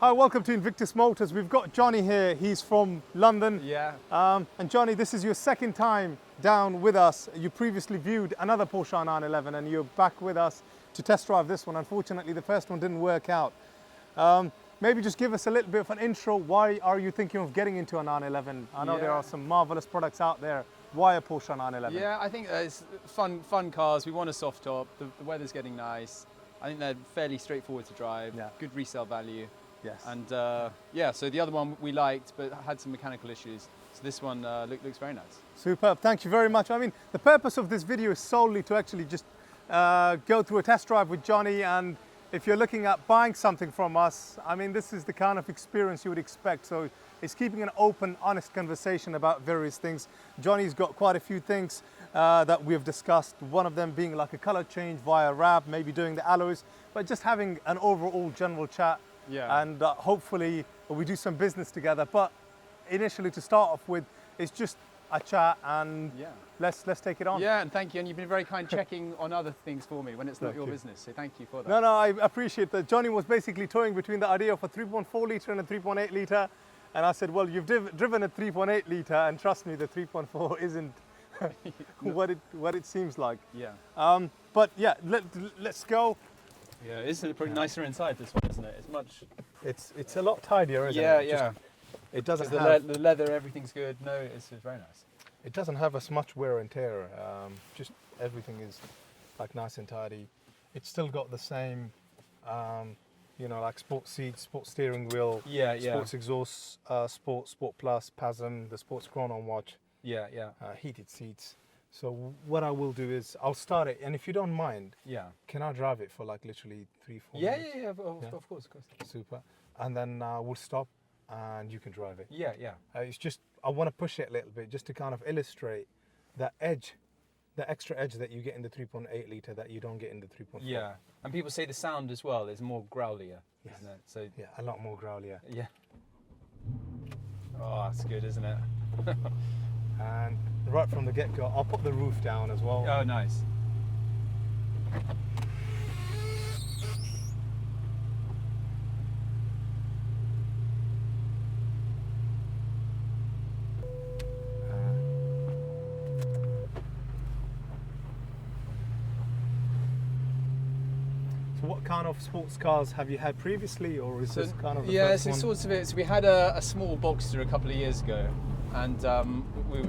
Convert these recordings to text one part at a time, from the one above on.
Hi, welcome to Invictus Motors. We've got Johnny here. He's from London. Yeah. And Johnny, this is your second time down with us. You previously viewed another Porsche 911 and you're back with us to test drive this one. Unfortunately, the first one didn't work out. Maybe just give us a little bit of an intro. Why are you thinking of getting into a 911? I know there are some marvelous products out there. Why a Porsche 911? Yeah, I think it's fun cars. We want a soft top. The weather's getting nice. I think they're fairly straightforward to drive. Yeah. Good resale value. Yes. And yeah, so the other one we liked, but had some mechanical issues. So this one looks very nice. Superb, thank you very much. I mean, the purpose of this video is solely to actually just go through a test drive with Johnny, and if you're looking at buying something from us, I mean, this is the kind of experience you would expect. So it's keeping an open, honest conversation about various things. Johnny's got quite a few things that we've discussed, one of them being like a color change via wrap, maybe doing the alloys, but just having an overall general chat. Yeah. And hopefully we do some business together. But initially, to start off with, it's just a chat, and Yeah. let's take it on. Yeah, and thank you. And you've been very kind checking on other things for me when it's not your business. So thank you for that. No, I appreciate that. Johnny was basically toying between the idea of a 3.4 litre and a 3.8 litre. And I said, well, you've driven a 3.8 litre, and trust me, the 3.4 isn't what it seems like. Yeah. But yeah, let's go. Yeah, it's pretty nicer inside this one, isn't it? It's much. It's a lot tidier, isn't Yeah, it? yeah. It doesn't The have leather, everything's good. No, it's very nice. It doesn't have as much wear and tear. Just everything is like nice and tidy. It's still got the same, like sports seats, sports steering wheel, sports exhaust, sport plus, PASM, the sports chrono watch, Yeah. heated seats. So what I will do is I'll start it, and if you don't mind, Yeah. can I drive it for like literally 3-4 Yeah, minutes? yeah, of course. Super. And then we'll stop, and you can drive it. Yeah. It's just, I want to push it a little bit just to kind of illustrate that edge, the extra edge that you get in the 3.8 litre that you don't get in the 3.4. Yeah, and people say the sound as well is more growlier, Yes. isn't it? So Yeah, a lot more growlier. yeah. Oh, that's good, isn't it? And right from the get-go, I'll put the roof down as well. Oh, nice. So what kind of sports cars have you had previously, or is this kind of the yeah, first so one? sorts of it. So we had a small Boxster a couple of years ago, and we've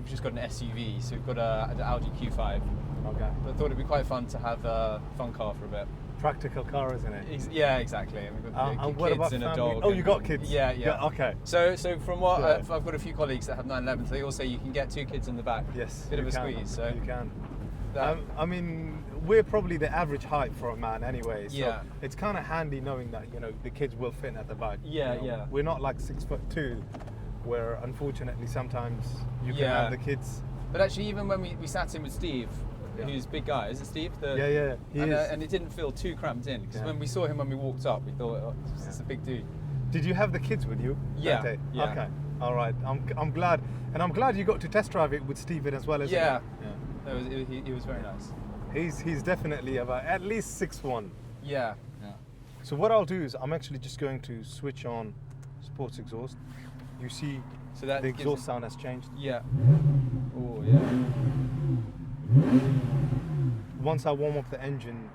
just got an SUV. So we've got an Audi Q5. Okay. But I thought it'd be quite fun to have a fun car for a bit. Practical car, isn't it? Yeah, exactly. And we've got and what kids about and a family? dog. Oh, you got kids? Yeah. Okay. So from what Yeah. I've got a few colleagues that have 911s, they all say you can get 2 kids in the back. Yes. Bit of you a can. squeeze. So You can. that- I mean, we're probably the average height for a man anyway, so Yeah. it's kind of handy knowing that, the kids will fit at the back. Yeah, yeah. We're not like 6'2", where unfortunately sometimes you can Yeah. have the kids. But actually, even when we sat in with Steve, Yeah. who's a big guy, is it Steve? Yeah, he is. And it didn't feel too cramped in, because Yeah. when we saw him when we walked up, we thought, oh, it's a big dude. Did you have the kids with you? Yeah, that day? yeah. Okay, all right. I'm glad, and I'm glad you got to test drive it with Steven as well, isn't Yeah. it? Yeah. He was very nice. He's definitely about at least 6'1". Yeah. So what I'll do is I'm actually just going to switch on sports exhaust. You see So that the gives exhaust it- sound has changed. Yeah. Oh, yeah. Once I warm up the engine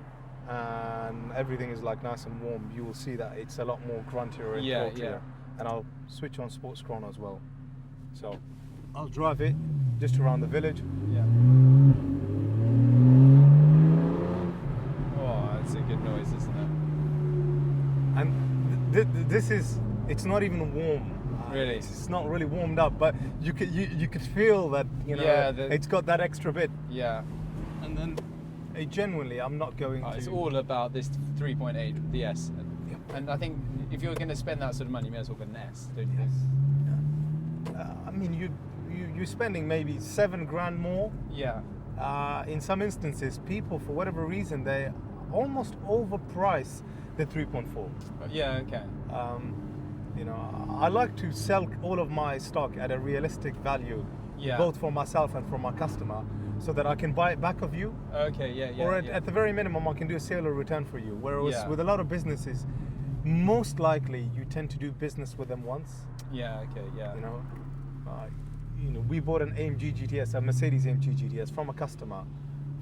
and everything is like nice and warm, you will see that it's a lot more gruntier and Yeah, torquier. yeah. And I'll switch on sports chrono as well. So I'll drive it just around the village. Yeah. Oh, that's a good noise, isn't it? And this is, it's not even warm. Really? It's not really warmed up, but you could feel that, Yeah, it's got that extra bit. Yeah. And then genuinely, I'm not going to... It's all about this 3.8, the S. Yep. And I think if you're going to spend that sort of money, you may as well get an S, don't you Yes. think? I mean, you're spending maybe $7,000 more. Yeah. In some instances, people, for whatever reason, they almost overprice the 3.4. Yeah, okay. I like to sell all of my stock at a realistic value, Yeah. both for myself and for my customer, so that I can buy it back of you. Okay, yeah. Or yeah. at the very minimum, I can do a sale or return for you. Whereas Yeah. with a lot of businesses, most likely you tend to do business with them once. Yeah. Okay. Yeah. We bought an AMG GTS, a Mercedes AMG GTS from a customer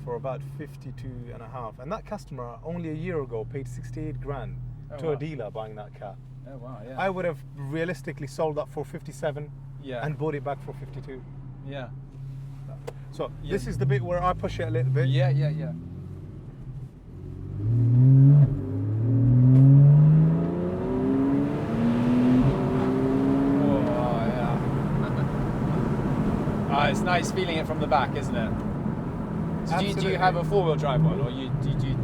for about 52.5, and that customer only a year ago paid 68 grand to a dealer buying that car. Oh wow. Yeah. I would have realistically sold that for 57 and bought it back for 52. Yeah. So this is the bit where I push it a little bit. Yeah. Yeah. Yeah. It's nice feeling it from the back, isn't it? So do you have a four-wheel drive one, or do you?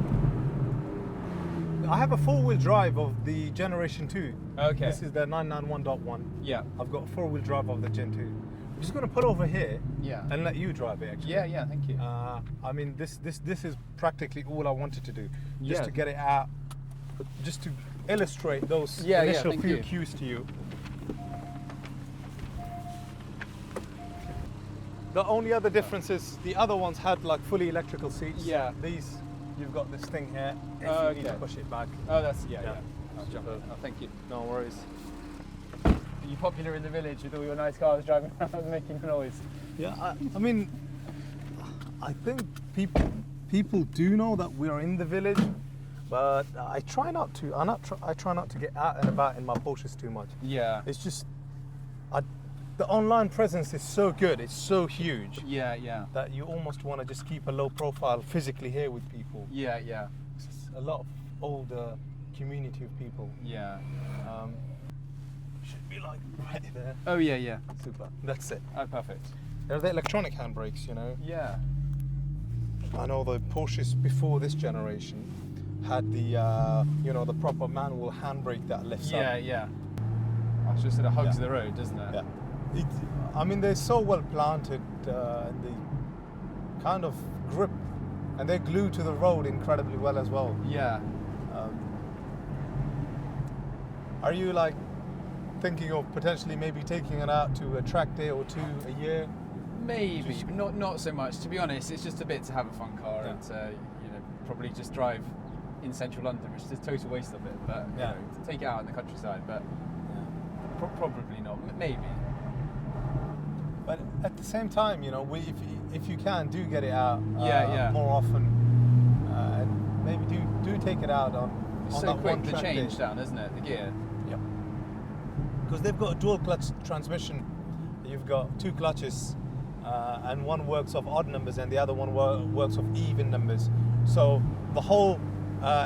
I have a four-wheel drive of the Generation 2. Okay. This is the 991.1. Yeah. I've got a four-wheel drive of the Gen 2. I'm just going to pull over here and let you drive it, actually. Yeah, thank you. I mean, this is practically all I wanted to do. Just to get it out, just to illustrate those initial few cues to you. The only other difference is the other ones had like fully electrical seats. Yeah. These, you've got this thing here. If you need to push it back. Oh, that's I'll jump over. Oh, thank you. No worries. Are you popular in the village with all your nice cars driving around making noise? Yeah, I mean, I think people do know that we are in the village, but I try not to. I try not to get out and about in my Porsches too much. Yeah. It's just, the online presence is so good. It's so huge. Yeah, yeah. That you almost want to just keep a low profile physically here with people. Yeah, yeah. It's a lot of older community of people. Yeah. Should be like right there. Oh yeah, yeah. Super. That's it. Oh, perfect. They're the electronic handbrakes, you know. Yeah. I know the Porsches before this generation had the the proper manual handbrake that lifts up. Yeah, yeah. It just sort of hugs the road, doesn't it? Yeah. I mean, they're so well planted, and they kind of grip, and they're glued to the road incredibly well as well. Yeah. Are you like thinking of potentially maybe taking it out to a track day or two a year? Maybe, but not so much. To be honest, it's just a bit to have a fun car and probably just drive in central London, which is a total waste of it. But to take it out in the countryside, but probably not. Maybe. But at the same time, if you can, do get it out more often, and maybe do take it out on so that quick one the track change day. down, isn't it? The gear. Yep. Because they've got a dual clutch transmission. You've got two clutches, and one works off odd numbers, and the other one works off even numbers. So the whole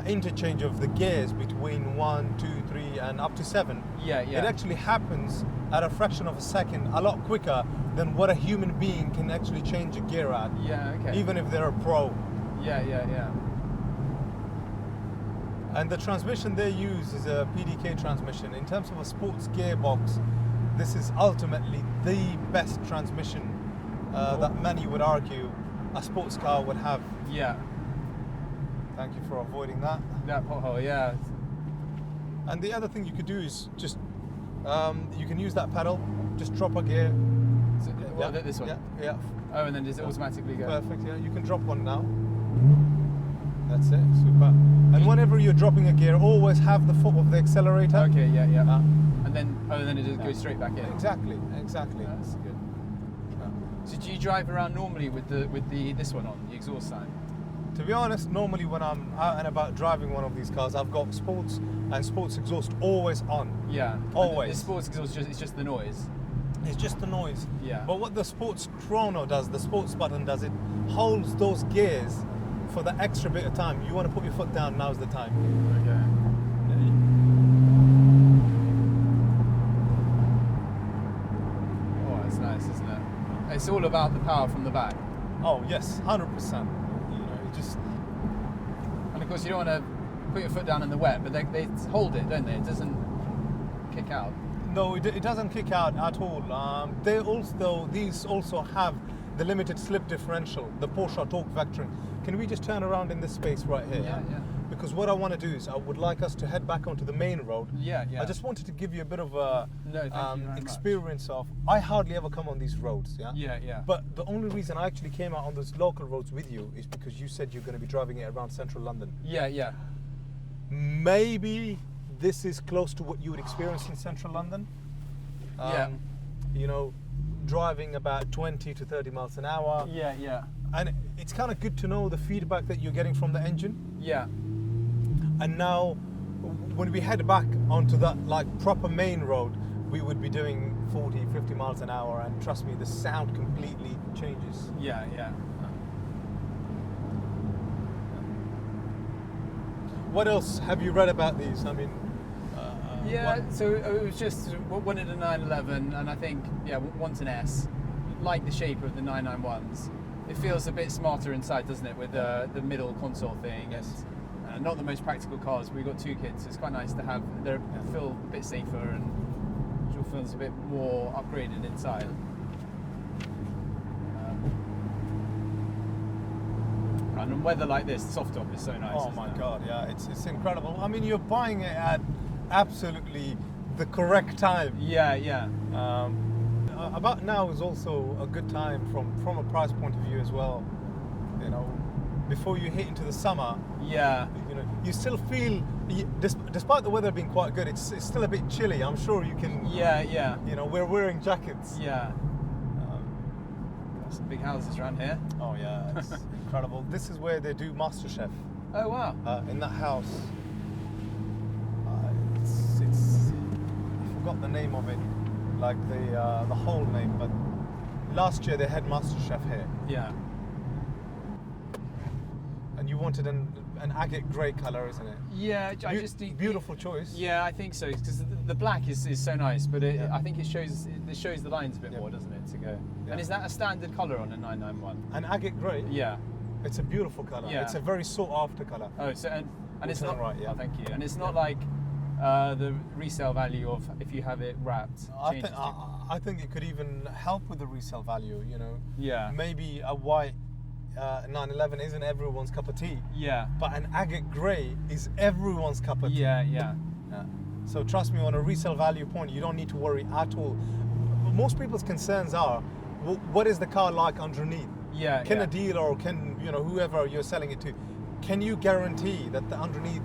interchange of the gears between 1, 2, 3, and up to 7. It actually happens at a fraction of a second, a lot quicker than what a human being can actually change a gear at. Yeah, okay. Even if they're a pro. Yeah. And the transmission they use is a PDK transmission. In terms of a sports gearbox, this is ultimately the best transmission that many would argue a sports car would have. Yeah. Thank you for avoiding that. That pothole, yeah. And the other thing you could do is just, you can use that pedal, just drop a gear. So, this one? Yeah. Oh, and then does it automatically go? Perfect, yeah. You can drop one now. That's it, super. And whenever you're dropping a gear, always have the foot of the accelerator. Okay, yeah. And then it just goes straight back in. Exactly. That's good. So do you drive around normally with this one on, the exhaust sign? To be honest, normally when I'm out and about driving one of these cars, I've got sports and sports exhaust always on. Yeah. Always. The sports exhaust, it's just the noise. It's just the noise. Yeah. But what the sports chrono does, the sports button does, it holds those gears for the extra bit of time. You want to put your foot down, now's the time. Okay. Oh, that's nice, isn't it? It's all about the power from the back. Oh yes, 100%. And of course you don't want to put your foot down in the wet, but they hold it, don't they? It doesn't kick out. No, it doesn't kick out at all. These also have the limited slip differential, the Porsche torque vectoring. Can we just turn around in this space right here? Yeah. Because what I want to do is I would like us to head back onto the main road. Yeah. I just wanted to give you a bit of a thank you very experience of. I hardly ever come on these roads. Yeah. But the only reason I actually came out on those local roads with you is because you said you're going to be driving it around central London. Yeah. Maybe this is close to what you would experience in central London. Yeah. You know, driving about 20 to 30 miles an hour. Yeah, yeah. And it's kind of good to know the feedback that you're getting from the engine. Yeah. And now, when we head back onto that like proper main road, we would be doing 40, 50 miles an hour, and trust me, the sound completely changes. Yeah, yeah. What else have you read about these? I mean, Yeah, what- so it was just wanted a 911, and I think wants an S. Like the shape of the 991s. It feels a bit smarter inside, doesn't it, with the middle console thing? Yes. And not the most practical cars. We've got 2 kids. So it's quite nice to have. They feel a bit safer and it feels a bit more upgraded inside. And weather like this, soft top is so nice. Oh isn't my it? God, yeah, it's incredible. I mean, you're buying it at absolutely the correct time. Yeah, yeah. About now is also a good time from a price point of view as well. You know, before you hit into the summer, Yeah. you know, you still feel, despite the weather being quite good, it's still a bit chilly. I'm sure you can. Yeah, yeah. You know, we're wearing jackets. Yeah. Got some big houses around here. Oh yeah, it's incredible. This is where they do MasterChef. Oh wow. In that house. I forgot the name of it, like the whole name, but last year they had MasterChef here, Yeah. and you wanted an agate grey colour, isn't it? Yeah, I just need Beautiful choice. Yeah, I think so because the black is so nice, but Yeah. I think it shows the lines a bit Yeah. more, doesn't it? To go. Yeah. And is that a standard colour on a 991? An agate grey. Yeah. It's a beautiful colour. Yeah. It's a very sought after colour. Oh, so and it's Turn not right, yeah. Oh, thank you. And it's not like the resale value of if you have it wrapped. changes to- I think it could even help with the resale value. You know. Yeah. Maybe a white 911 isn't everyone's cup of tea, Yeah. but an agate grey is everyone's cup of tea. Yeah, yeah. Yeah. So trust me, on a resale value point, you don't need to worry at all. Most people's concerns are, what is the car like underneath? Yeah. Can yeah. a dealer or can whoever you're selling it to, can you guarantee that the underneath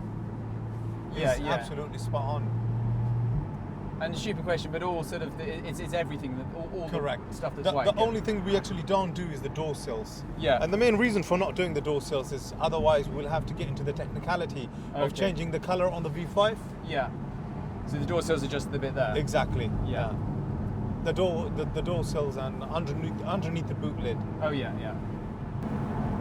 Yeah, is yeah. absolutely spot on? And a stupid question, but all sort of it's everything that all Correct. the stuff that's The white. only thing we actually don't do is the door sills. Yeah. And the main reason for not doing the door sills is otherwise we'll have to get into the technicality of Okay. changing the color on the V5. Yeah. So the door sills are just the bit there. Exactly. Yeah. The door sills and underneath the boot lid. Oh yeah, yeah.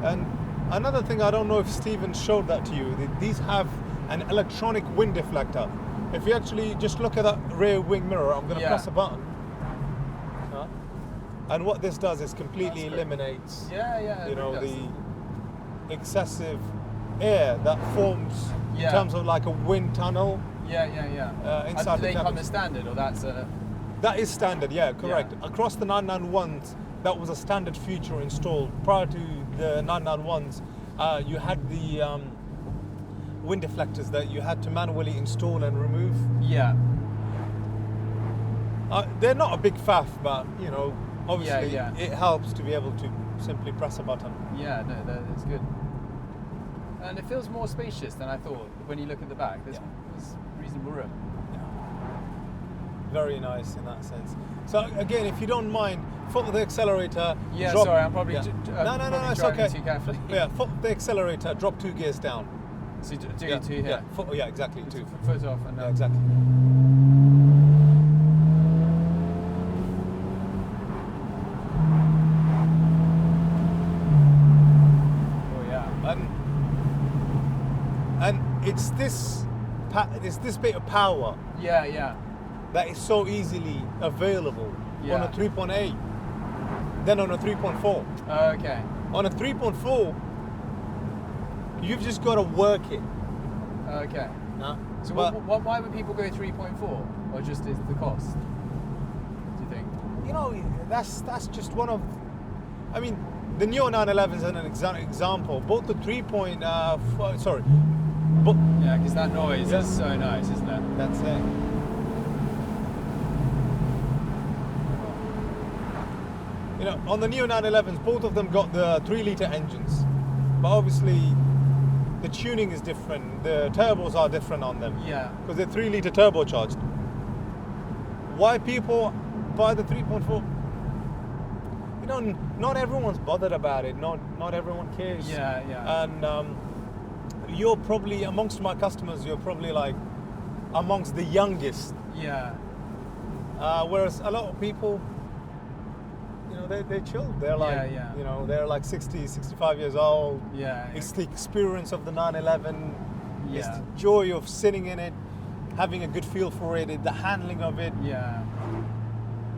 And another thing, I don't know if Steven showed that to you. These have an electronic wind deflector. If you actually just look at that rear wing mirror, I'm going to Yeah. press a button. And what this does is completely That's great. eliminates, Yeah, yeah. it you know, really does. the excessive air that forms in Yeah. terms of like a wind tunnel. Yeah, yeah, yeah. inside And do the they come cabin. as standard, or that's a? That is standard, yeah, correct. Yeah. Across the 991s, that was a standard feature installed. Prior to the 991s, you had the wind deflectors that you had to manually install and remove. Yeah. They're not a big faff, but you know, obviously Yeah. it helps to be able to simply press a button. Yeah, no, that's good. And it feels more spacious than I thought when you look at the back. There's reasonable room. Very nice in that sense. So again, if you don't mind, foot the accelerator. Yeah, drop, sorry, I'm probably yeah. no, no, it's driving okay. too carefully. Yeah, foot the accelerator, drop 2 gears down. So do Yeah, two here. yeah, foot, yeah, exactly, 2. Foot off and Yeah, exactly. Oh yeah. And it's this bit of power Yeah, yeah. that is so easily available on Yeah. a 3.8 than on a 3.4. Okay. On a 3.4, you've just got to work it. Okay. No? So But, why would people go 3.4, or just is the cost? Do you think? you know, that's just one of. I mean, the Neo 911 is an example. Both the 3.4, sorry, but Yeah, because that noise Yeah. is so nice, isn't it? that's it. You know, on the Neo 911s, both of them got the 3-litre engines, but obviously the tuning is different. The turbos are different on them. Yeah. Because they're 3-litre turbocharged. Why people buy the 3.4? You know, not everyone's bothered about it. Not everyone cares. Yeah, yeah. And you're probably, amongst my customers, you're probably like amongst the youngest. Yeah. Whereas a lot of people, you know, they're chilled. They're like, you know, they're like 60, 65 years old. Yeah. It's the experience of the 911. Yeah. It's the joy of sitting in it, having a good feel for it, the handling of it. Yeah.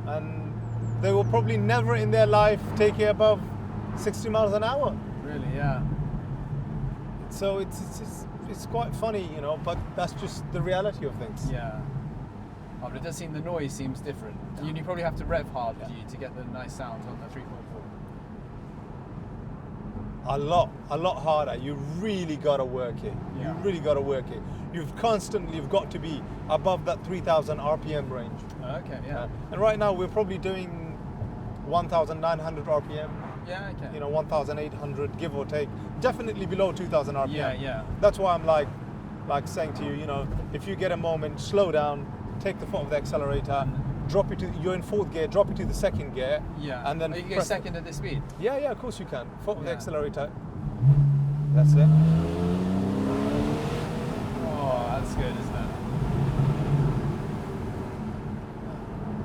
And they will probably never in their life take it above 60 miles an hour. Really, yeah. So it's quite funny, you know, but that's just the reality of things. Yeah. Oh, but it does seem the noise seems different. You probably have to rev hard to get the nice sounds on the 3.4. A lot harder. You really gotta work it. Yeah. You really gotta work it. You've got to be above that 3,000 RPM range. Okay, yeah. And right now we're probably doing 1,900 RPM. Yeah, okay. You know, 1,800 give or take. Definitely below 2,000 RPM. Yeah, yeah. That's why I'm like saying to you, you know, if you get a moment, slow down, take the foot off the accelerator, drop it to, you're in 4th gear, drop it to the 2nd gear. Yeah. And then you go second at this speed? Yeah, of course you can. Foot of the Yeah. accelerator. That's it. Oh, that's good, isn't it?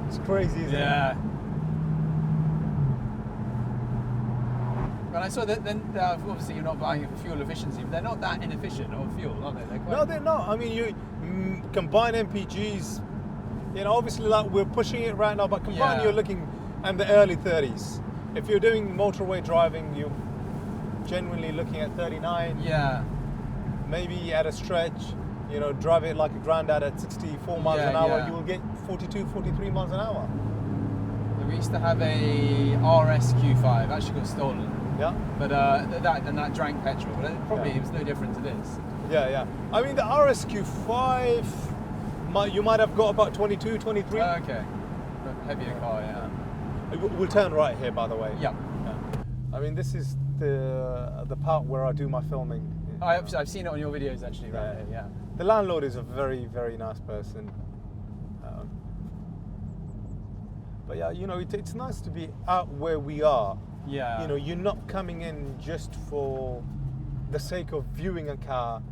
It's crazy, isn't it? Yeah. And I saw that then obviously you're not buying it for fuel efficiency, but they're not that inefficient of fuel, are they? No, they're not. I mean, you combine MPGs, you know, obviously like we're pushing it right now, but combine you're looking in the early 30s. If you're doing motorway driving, you're genuinely looking at 39. Yeah. Maybe at a stretch, you know, drive it like a granddad at 64 miles an hour, you will get 42, 43 miles an hour. We used to have a RS Q5, actually got stolen. Yeah. But that drank petrol, but it probably was no different to this. Yeah. I mean, the RSQ5, you might have got about 22, 23. Okay. A heavier car, yeah. We'll turn right here, by the way. Yeah. I mean, this is the part where I do my filming. I've seen it on your videos, actually, right here, yeah. The landlord is a very, very nice person. But yeah, you know, it's nice to be out where we are. Yeah. You know, you're not coming in just for the sake of viewing a car,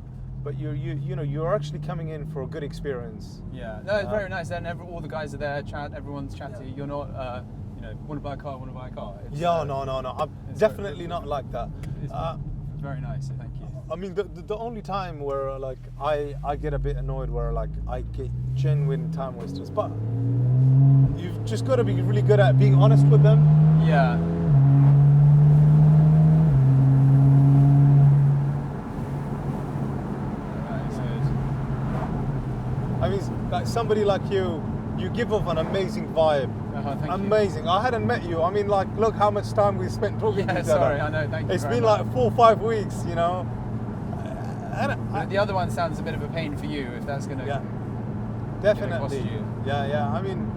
but you're actually coming in for a good experience. Yeah. No, it's very nice. And all the guys are there, everyone's chatty. Yeah. You're not, you know, want to buy a car, It's, no. I'm definitely not like that. It's very nice, so thank you. I mean, the only time where like I get a bit annoyed where like I get genuine time wasters, but you've just got to be really good at being honest with them. Yeah. I mean, like somebody like you give off an amazing vibe. Thank amazing. You. I hadn't met you. I mean, like, look how much time we spent talking to each other. Sorry, I know. Thank you. It's been like 4 or 5 weeks, you know. And the other one sounds a bit of a pain for you if that's going to. Yeah. Definitely. Cost you. Yeah. I mean,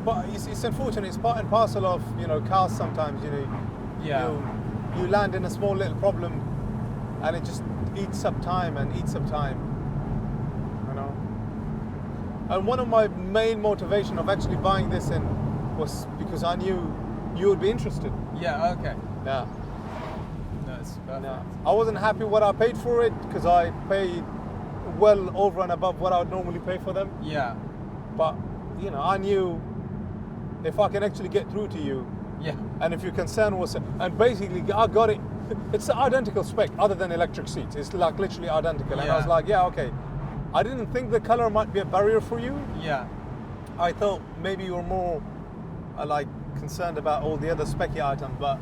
but it's unfortunate. It's part and parcel of, you know, cars sometimes. You know. Yeah. You land in a small little problem, and it just eats up time. You know. And one of my main motivation of actually buying this was because I knew you would be interested. Yeah. Okay. Yeah. No, it's perfect. No. I wasn't happy what I paid for it because I paid well over and above what I would normally pay for them. Yeah. But you know, I knew if I can actually get through to you. Yeah. And if your concern was, and basically I got it. It's the identical spec other than electric seats. It's like literally identical. And I was like, yeah, okay. I didn't think the color might be a barrier for you. Yeah. I thought maybe you were more like concerned about all the other specky items, but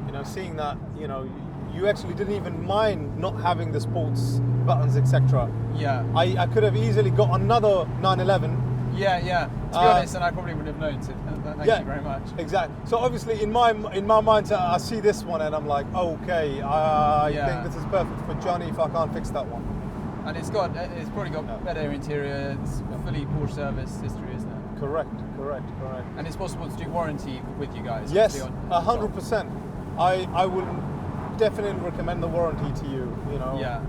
you know, seeing that, you know, you actually didn't even mind not having the sports buttons, etc. Yeah. I could have easily got another 911. Yeah. To be honest, and I probably would have known. So thank you very much. Exactly. So obviously, in my mind, I see this one and I'm like, okay, I think this is perfect for Johnny if I can't fix that one. And it's probably got better interior. It's a fully Porsche service history, isn't it? Correct. And it's possible to do warranty with you guys. Yes, 100%. I will definitely recommend the warranty to you. You know. Yeah.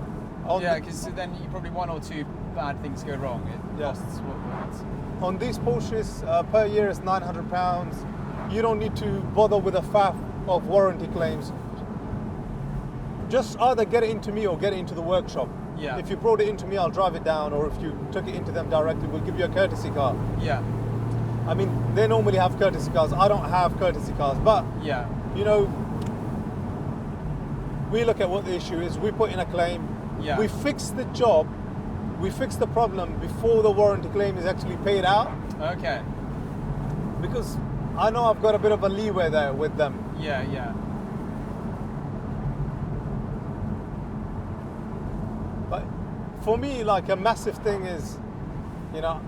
On Yeah, the- because then you probably one or two bad things go wrong. It Yeah. costs what? On these Porsches, per year is £900. You don't need to bother with a faff of warranty claims. Just either get it into me or get it into the workshop. Yeah. If you brought it into me, I'll drive it down, or if you took it into them directly, we'll give you a courtesy car. Yeah. I mean, they normally have courtesy cars. I don't have courtesy cars, but Yeah. you know, we look at what the issue is. We put in a claim. Yeah. We fix the job. We fix the problem before the warranty claim is actually paid out, Okay. because I know I've got a bit of a leeway there with them. Yeah. Yeah. But for me, like, a massive thing is, you know,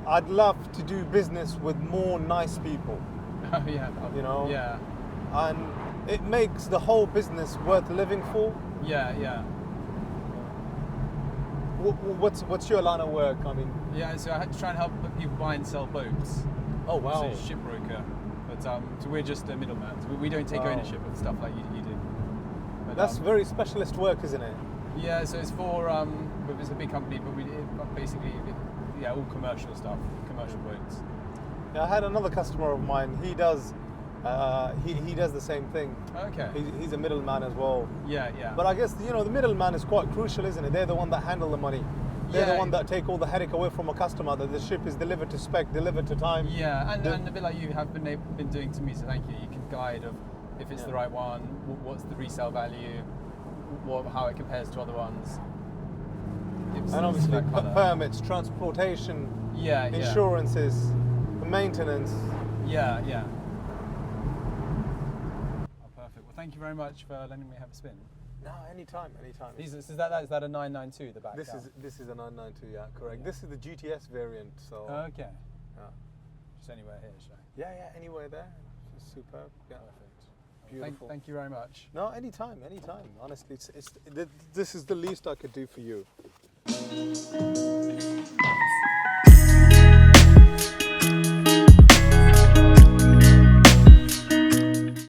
I'd love to do business with more nice people, Oh yeah. You know? Yeah. and it makes the whole business worth living for. Yeah. Yeah. What's your line of work? I mean, Yeah. So I had to try and help people buy and sell boats. oh wow, So shipbroker. But so we're just a middleman. So we don't take Wow. ownership of stuff like you do. But, that's very specialist work, isn't it? Yeah, so it's for it's a big company, but basically all commercial stuff, commercial boats. Yeah, I had another customer of mine. He does the same thing. Okay. He's a middleman as well. Yeah, yeah. But I guess, you know, the middleman is quite crucial, isn't it? They're the one that handle the money. They're the Yeah. one that take all the headache away from a customer, that the ship is delivered to spec, delivered to time. Yeah, and a bit like you have been doing to me, so thank you. You can guide of if it's Yeah. the right one, what's the resale value, how it compares to other ones. And obviously that colour. permits, transportation, Yeah, yeah. insurances, maintenance. Yeah, yeah. Oh, perfect. Well, thank you very much for letting me have a spin. No, anytime. Is that a 992, the back? This is a 992, yeah, correct. Yeah. This is the GTS variant, so Okay. yeah. Just anywhere here, shall I? Yeah, anywhere there. It's superb. Yeah. Perfect. Beautiful. Thank you very much. No, anytime. Honestly, this is the least I could do for you.